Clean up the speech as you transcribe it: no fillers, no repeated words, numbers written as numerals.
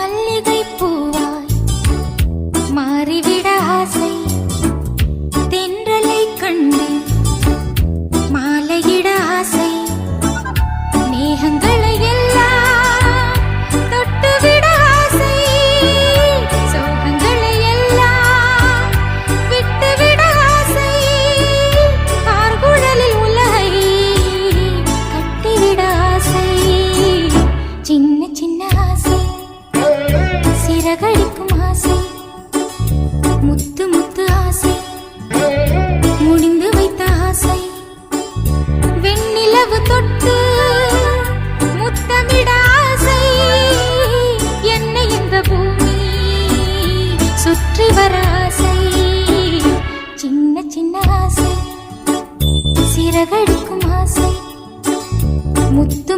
மல்லிகை பூவாய் மாறிவிட ஆசை, தென்றலை கண்டு மாலையிட ஆசை, மேகங்களை எல்லாம் தொட்டுவிட ஆசை, சோகங்களை எல்லாம் விட்டுவிட ஆசை, ஆர்குழலில் உலகை கட்டிவிட ஆசை, சின்ன சின்ன ஆசை, சிறகடிக்கும் ஆசை, முத்து முத்து ஆசை, முடிந்து வைத்த ஆசை, வெண்ணிலவு தொட்டு முத்தமிட ஆசை, என்னை இந்த பூமி சுற்றி வர ஆசை, சின்ன சின்ன ஆசை, சிறகடிக்கும் ஆசை, முத்து